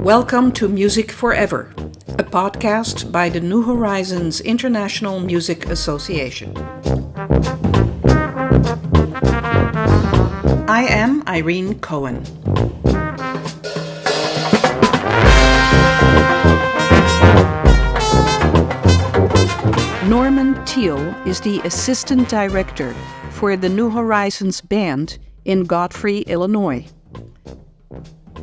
Welcome to Music Forever, a podcast by the New Horizons International Music Association. I am Irene Cohen. Norman Thiel is the Assistant Director for the New Horizons Band in Godfrey, Illinois.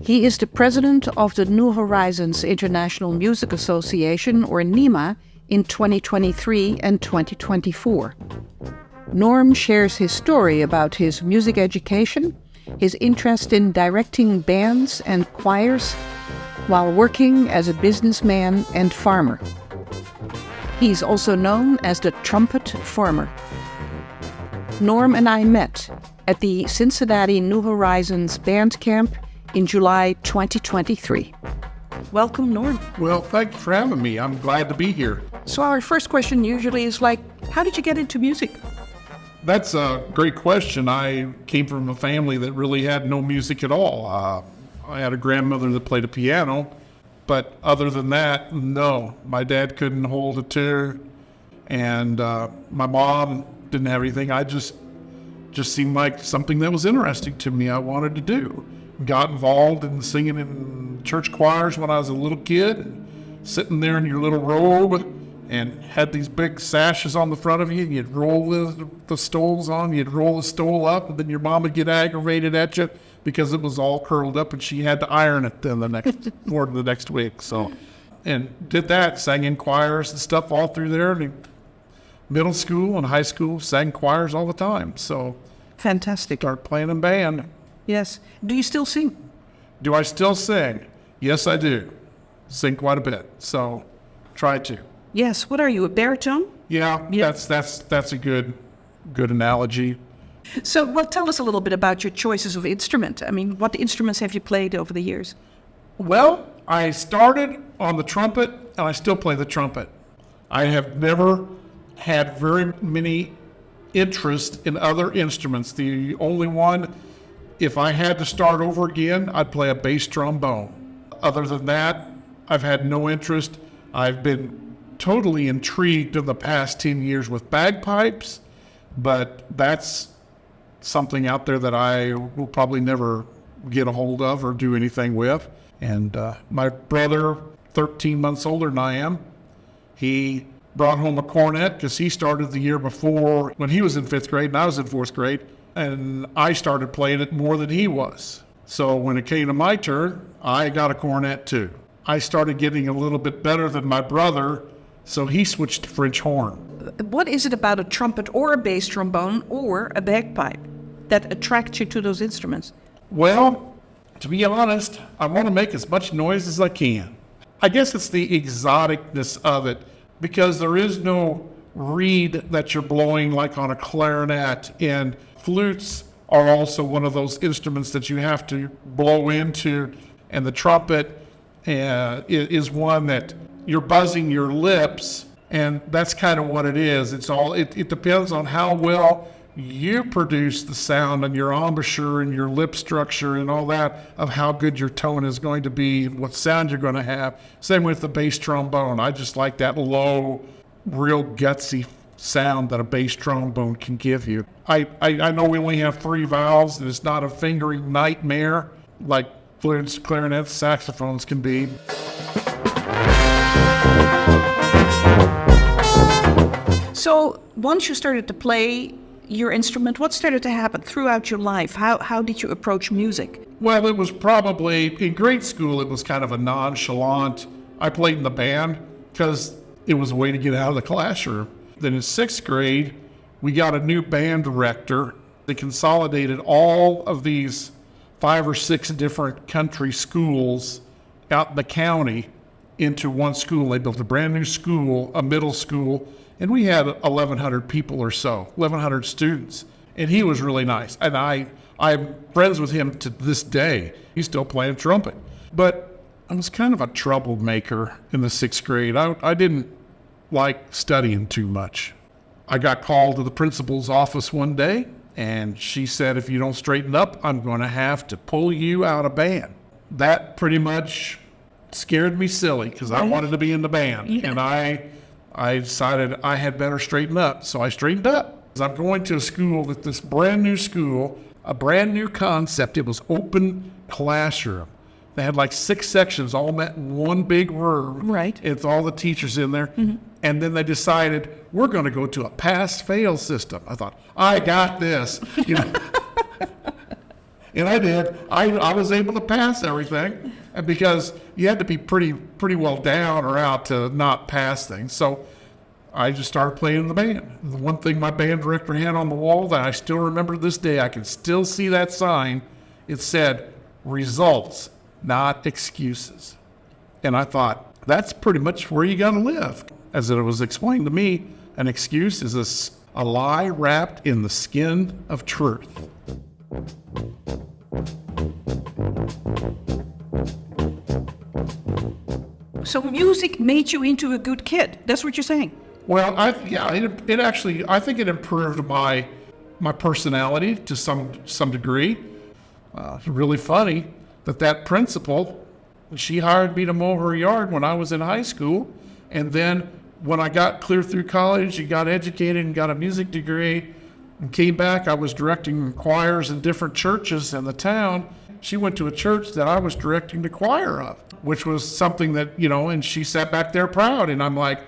He is the President of the New Horizons International Music Association, or NHIMA, in 2023 and 2024. Norm shares his story about his music education, his interest in directing bands and choirs, while working as a businessman and farmer. He's also known as the trumpet farmer. Norm and I met at the Cincinnati New Horizons Band Camp in July 2023. Welcome, Norm. Well, thank you for having me. I'm glad to be here. So our first question usually is how did you get into music? That's a great question. I came from a family that really had no music at all. I had a grandmother that played a piano, but other than that, no. My dad couldn't hold a tune, and my mom didn't have anything. I just seemed like something that was interesting to me. I wanted to do. Got involved in singing in church choirs when I was a little kid, sitting there in your little robe and had these big sashes on the front of you, and you'd roll the stoles on, you'd roll the stole up, and then your mom would get aggravated at you because it was all curled up and she had to iron it then the next week. So, and did that, sang in choirs and stuff all through there. And middle school and high school, sang choirs all the time. So fantastic. Start playing in band. Yes. Do you still sing? Do I still sing? Yes, I do. Sing quite a bit. So try to. Yes. What are you, a baritone? Yeah. That's a good analogy. So, well, tell us a little bit about your choices of instrument. I mean, what instruments have you played over the years? Well, I started on the trumpet, and I still play the trumpet. I have never had very many interest in other instruments. The only one, if I had to start over again, I'd play a bass trombone. Other than that, I've had no interest. I've been totally intrigued in the past 10 years with bagpipes, but that's something out there that I will probably never get a hold of or do anything with. And my brother, 13 months older than I am, he brought home a cornet because he started the year before when he was in 5th grade and I was in 4th grade. And I started playing it more than he was. So when it came to my turn, I got a cornet too. I started getting a little bit better than my brother, so he switched to French horn. What is it about a trumpet or a bass trombone or a bagpipe that attracts you to those instruments? Well, to be honest, I want to make as much noise as I can. I guess it's the exoticness of it, because there is no reed that you're blowing like on a clarinet, and flutes are also one of those instruments that you have to blow into, and the trumpet is one that you're buzzing your lips, and that's kind of what it is. It depends on how well you produce the sound and your embouchure and your lip structure and all that, of how good your tone is going to be, what sound you're going to have. Same with the bass trombone. I just like that low, real gutsy sound that a bass trombone can give you. I know we only have 3 valves, and it's not a fingering nightmare like flutes, clarinets, saxophones can be. So once you started to play your instrument, what started to happen throughout your life? How did you approach music? Well, it was probably, in grade school, it was kind of a nonchalant. I played in the band because it was a way to get out of the classroom. Then in 6th grade, we got a new band director that consolidated all of these 5 or 6 different country schools out in the county into one school. They built a brand new school, a middle school, and we had 1,100 people or so, 1,100 students. And he was really nice. And I'm friends with him to this day. He's still playing trumpet. But I was kind of a troublemaker in the 6th grade. I didn't like studying too much. I got called to the principal's office one day, and she said, if you don't straighten up, I'm going to have to pull you out of band. That pretty much scared me silly because I wanted to be in the band. Yeah. And I decided I had better straighten up. So I straightened up. I'm going to a school, this brand new school, a brand new concept. It was open classroom. They had like 6 sections all met in one big room. Right. It's all the teachers in there. Mm-hmm. And then they decided, we're going to go to a pass-fail system. I thought, I got this. You know. And I did. I was able to pass everything because you had to be pretty well down or out to not pass things. So I just started playing in the band. The one thing my band director had on the wall that I still remember to this day, I can still see that sign. It said, results, not excuses. And I thought, that's pretty much where you got to live. As it was explained to me, an excuse is a lie wrapped in the skin of truth. So music made you into a good kid. That's what you're saying. Well, I think it improved my personality to some degree. It's really funny that principal, she hired me to mow her yard when I was in high school, and then when I got clear through college and got educated and got a music degree and came back, I was directing choirs in different churches in the town. She went to a church that I was directing the choir of, which was something that, and she sat back there proud. And I'm like,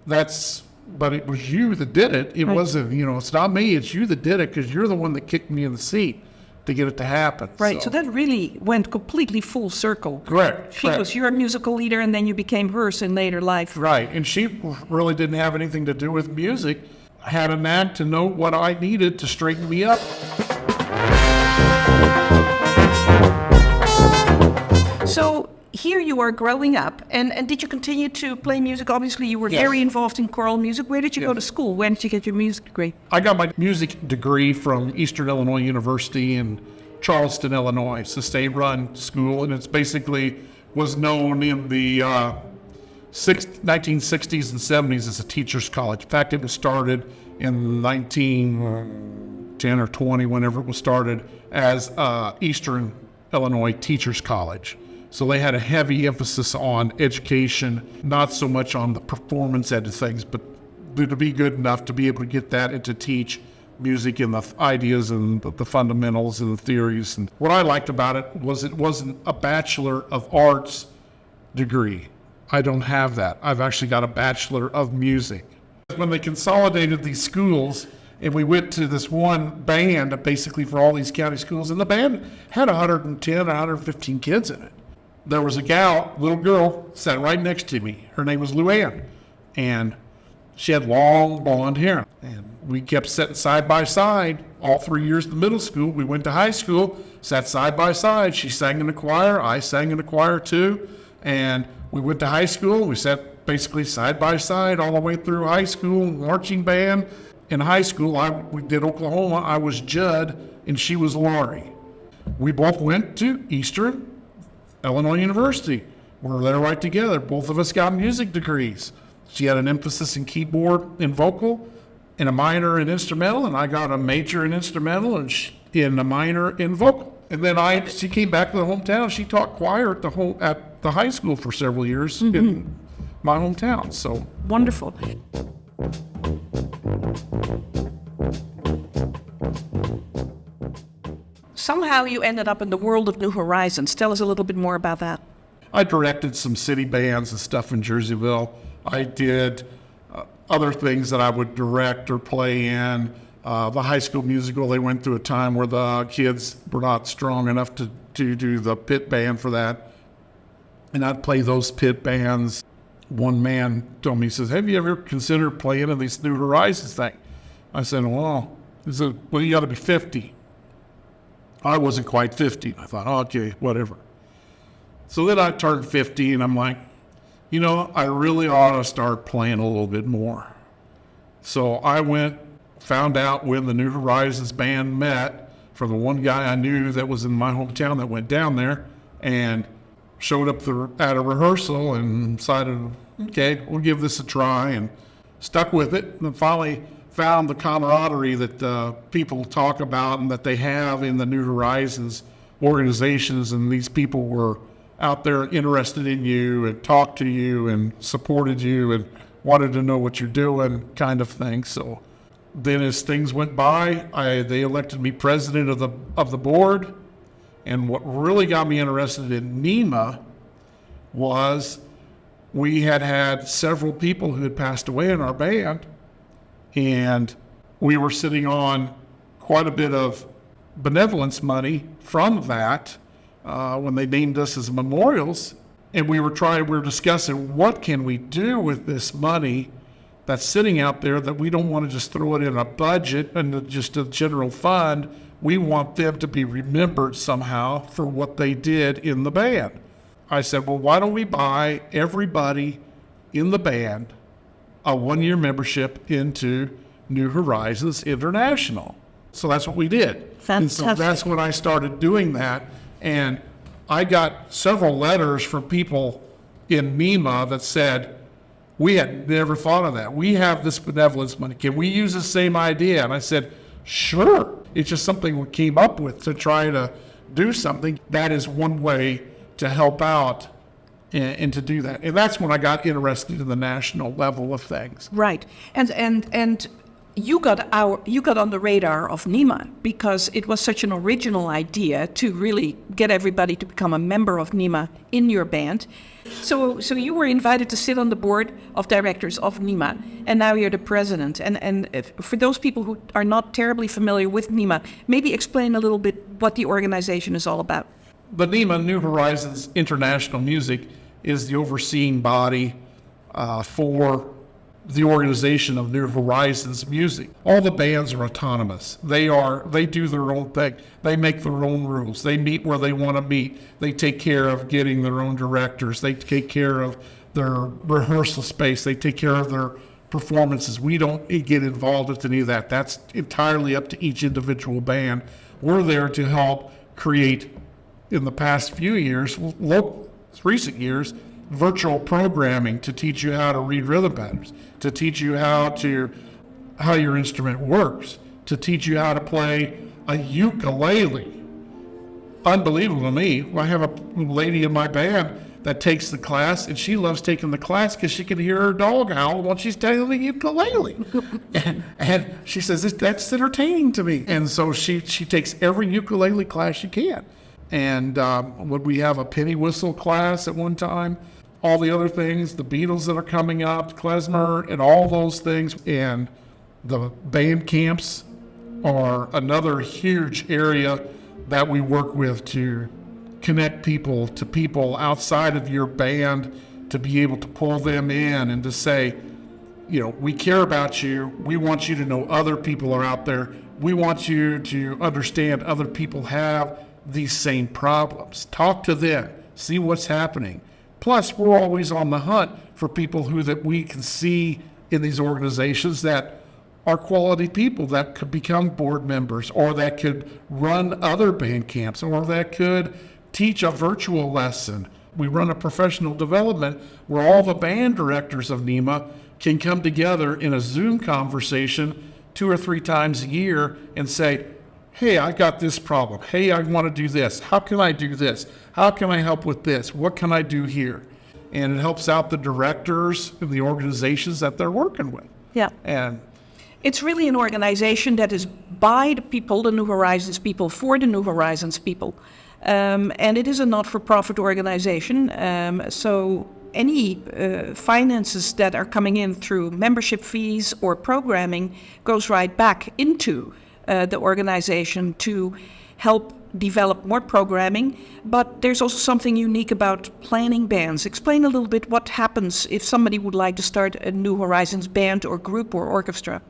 but it was you that did it. It wasn't, it's not me. It's you that did it because you're the one that kicked me in the seat to get it to happen. Right. So that really went completely full circle. Correct. She was your musical leader and then you became hers in later life. Right. And she really didn't have anything to do with music. I had a knack to know what I needed to straighten me up. So here you are growing up, and did you continue to play music? Obviously, you were very involved in choral music. Where did you go to school? When did you get your music degree? I got my music degree from Eastern Illinois University in Charleston, Illinois. It's a state-run school, and it's basically was known in the 1960s and 70s as a teacher's college. In fact, it was started in 1910 or 20, whenever it was started, as Eastern Illinois Teachers College. So they had a heavy emphasis on education, not so much on the performance end of things, but to be good enough to be able to get that and to teach music and the ideas and the fundamentals and the theories. And what I liked about it wasn't a Bachelor of Arts degree. I don't have that. I've actually got a Bachelor of Music. When they consolidated these schools, and we went to this one band basically for all these county schools, and the band had 110, 115 kids in it. There was a little girl, sat right next to me. Her name was Luann, and she had long blonde hair. And we kept sitting side by side all 3 years of middle school. We went to high school, sat side by side. She sang in the choir. I sang in the choir too. And we went to high school. We sat basically side by side all the way through high school, marching band. In high school, we did Oklahoma. I was Judd, and she was Laurie. We both went to Eastern Illinois University. We're there right together. Both of us got music degrees. She had an emphasis in keyboard and vocal, and a minor in instrumental, and I got a major in instrumental and in a minor in vocal. And then she came back to the hometown. She taught choir at the high school for several years in my hometown. So wonderful. Somehow you ended up in the world of New Horizons. Tell us a little bit more about that. I directed some city bands and stuff in Jerseyville. I did other things that I would direct or play in. The high school musical, they went through a time where the kids were not strong enough to do the pit band for that. And I'd play those pit bands. One man told me, he says, have you ever considered playing in this New Horizons thing? I said, well, you got to be 50. I wasn't quite 50. I thought, okay, whatever. So then I turned 50, and I'm like, I really ought to start playing a little bit more. So I found out when the New Horizons band met from the one guy I knew that was in my hometown that went down there, and showed up at a rehearsal and decided, okay, we'll give this a try, and stuck with it, and finally found the camaraderie that people talk about and that they have in the New Horizons organizations, and these people were out there interested in you and talked to you and supported you and wanted to know what you're doing, kind of thing. So then as things went by, they elected me president of the board. And what really got me interested in NHIMA was we had several people who had passed away in our band, and we were sitting on quite a bit of benevolence money from that when they named us as memorials. And we were discussing what can we do with this money that's sitting out there, that we don't want to just throw it in a budget and just a general fund. We want them to be remembered somehow for what they did in the band. I said, well, why don't we buy everybody in the band a 1-year membership into New Horizons International? So that's what we did. Fantastic. And so that's when I started doing that. And I got several letters from people in NHIMA that said, we had never thought of that. We have this benevolence money. Can we use the same idea? And I said, sure. It's just something we came up with to try to do something. That is one way to help out and to do that. And that's when I got interested in the national level of things. Right. And you got on the radar of NHIMA because it was such an original idea to really get everybody to become a member of NHIMA in your band. So you were invited to sit on the board of directors of NHIMA, and now you're the president. And for those people who are not terribly familiar with NHIMA, maybe explain a little bit what the organization is all about. The NHIMA, New Horizons International Music, is the overseeing body for the organization of New Horizons Music. All the bands are autonomous. They do their own thing. They make their own rules. They meet where they want to meet. They take care of getting their own directors. They take care of their rehearsal space. They take care of their performances. We don't get involved with any of that. That's entirely up to each individual band. We're there to help create, in the past few years, recent years, virtual programming to teach you how to read rhythm patterns, to teach you how your instrument works, to teach you how to play a ukulele. Unbelievable to me. I have a lady in my band that takes the class, and she loves taking the class because she can hear her dog howl while she's playing the ukulele. and she says, that's entertaining to me. And so she takes every ukulele class she can. And would we have a penny whistle class at one time? All the other things, the Beatles that are coming up, klezmer, and all those things. And the band camps are another huge area that we work with to connect people to people outside of your band, to be able to pull them in and to say, we care about you. We want you to know other people are out there. We want you to understand other people have these same problems. Talk to them. See what's happening. Plus, we're always on the hunt for people that we can see in these organizations that are quality people that could become board members, or that could run other band camps, or that could teach a virtual lesson. We run a professional development where all the band directors of NHIMA can come together in a Zoom conversation 2 or 3 times a year and say, hey, I got this problem. Hey, I want to do this. How can I do this? How can I help with this? What can I do here? And it helps out the directors of the organizations that they're working with. Yeah. And it's really an organization that is by the people, the New Horizons people, for the New Horizons people. And it is a not-for-profit organization. So any finances that are coming in through membership fees or programming goes right back into the organization to help develop more programming. But there's also something unique about planning bands. Explain a little bit what happens if somebody would like to start a New Horizons band or group or orchestra.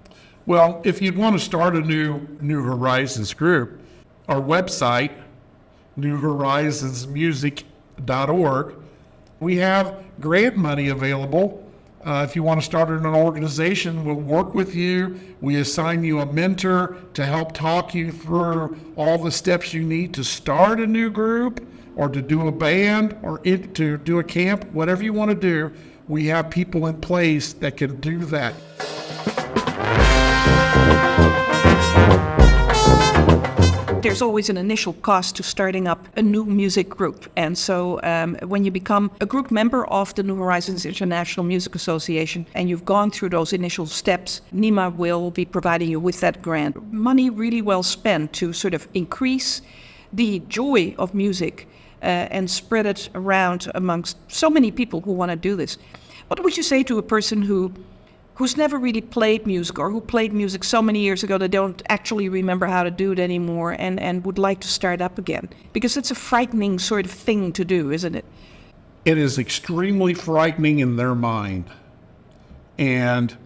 Well, if you'd want to start a New Horizons group, our website, newhorizonsmusic.org, we have grant money available. If you want to start an organization, we'll work with you. We assign you a mentor to help talk you through all the steps you need to start a new group, or to do a band, or to do a camp, whatever you want to do. We have people in place that can do that. there's always an initial cost to starting up a new music group. And so when you become a group member of the New Horizons International Music Association and you've gone through those initial steps, NHIMA will be providing you with that grant. Money really well spent to sort of increase the joy of music and spread it around amongst so many people who want to do this. What would you say to a person who's never really played music, or who played music so many years ago they don't actually remember how to do it anymore and would like to start up again? Because it's a frightening sort of thing to do, isn't it? It is extremely frightening in their mind. And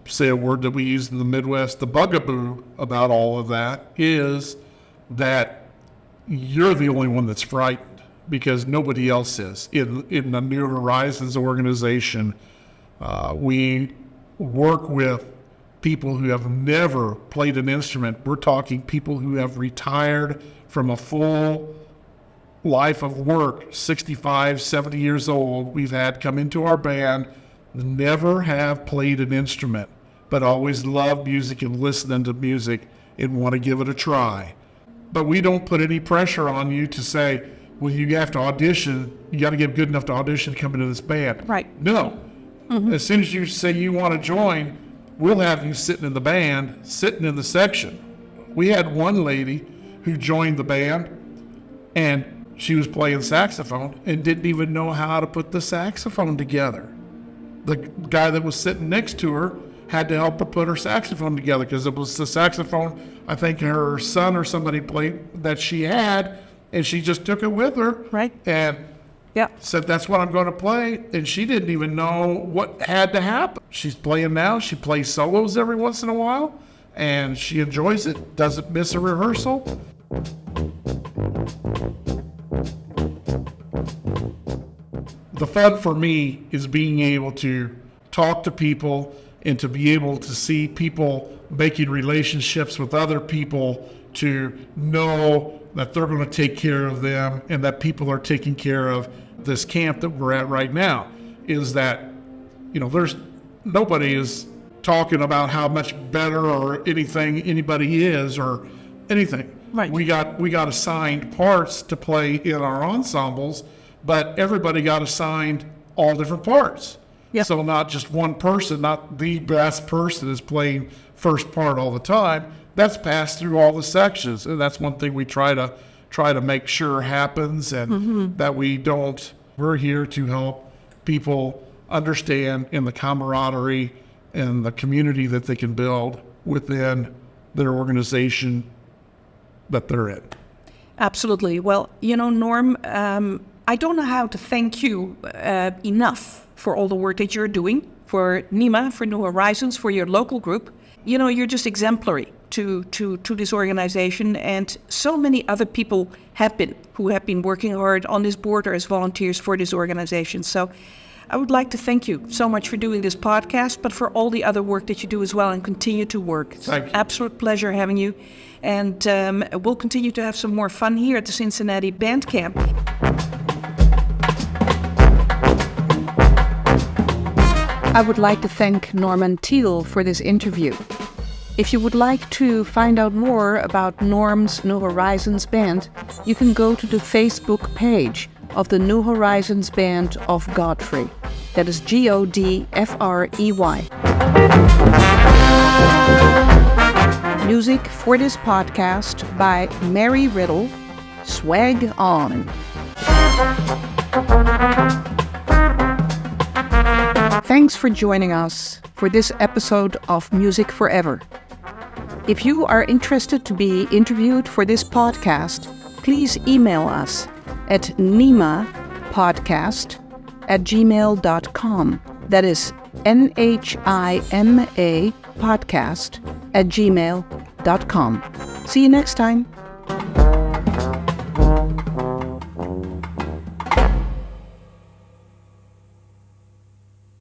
say a word that we use in the Midwest, the bugaboo about all of that is that you're the only one that's frightened, because nobody else is. In the New Horizons organization, we work with people who have never played an instrument. We're talking people who have retired from a full life of work, 65, 70 years old. We've had come into our band, never have played an instrument, but always love music and listening to music and want to give it a try. But we don't put any pressure on you to say, well, you have to audition, you got to get good enough to audition to come into this band. Right. No. Mm-hmm. As soon as you say you want to join, we'll have you sitting in the band, sitting in the section. We had one lady who joined the band, and she was playing saxophone and didn't even know how to put the saxophone together. The guy that was sitting next to her had to help her put her saxophone together, because it was the saxophone I think her son or somebody played that she had, and she just took it with her. Right. And said, that's what I'm going to play. And she didn't even know what had to happen. She's playing now. She plays solos every once in a while, and she enjoys it, doesn't miss a rehearsal. The fun for me is being able to talk to people and to be able to see people making relationships with other people, to know that they're going to take care of them and that people are taking care of this camp that we're at right now. Is that, there's nobody is talking about how much better or anything anybody is or anything. Right. We got assigned parts to play in our ensembles, but everybody got assigned all different parts. Yep. So not just one person, not the best person is playing first part all the time. That's passed through all the sections, and that's one thing we try to make sure happens, and that we don't. We're here to help people understand in the camaraderie and the community that they can build within their organization that they're in. Absolutely. Well, Norm, I don't know how to thank you enough for all the work that you're doing for NHIMA, for New Horizons, for your local group. You're just exemplary to this organization, and so many other people who have been working hard on this board or as volunteers for this organization. So I would like to thank you so much for doing this podcast, but for all the other work that you do as well and continue to work. It's an absolute pleasure having you. And we'll continue to have some more fun here at the Cincinnati Band Camp. I would like to thank Norman Thiel for this interview. If you would like to find out more about Norm's New Horizons Band, you can go to the Facebook page of the New Horizons Band of Godfrey. That is Godfrey. Music for this podcast by Mary Riddle. Swag on. Thanks for joining us for this episode of Music Forever. If you are interested to be interviewed for this podcast, please email us at NHIMA podcast@gmail.com. That is NHIMA podcast@gmail.com. See you next time.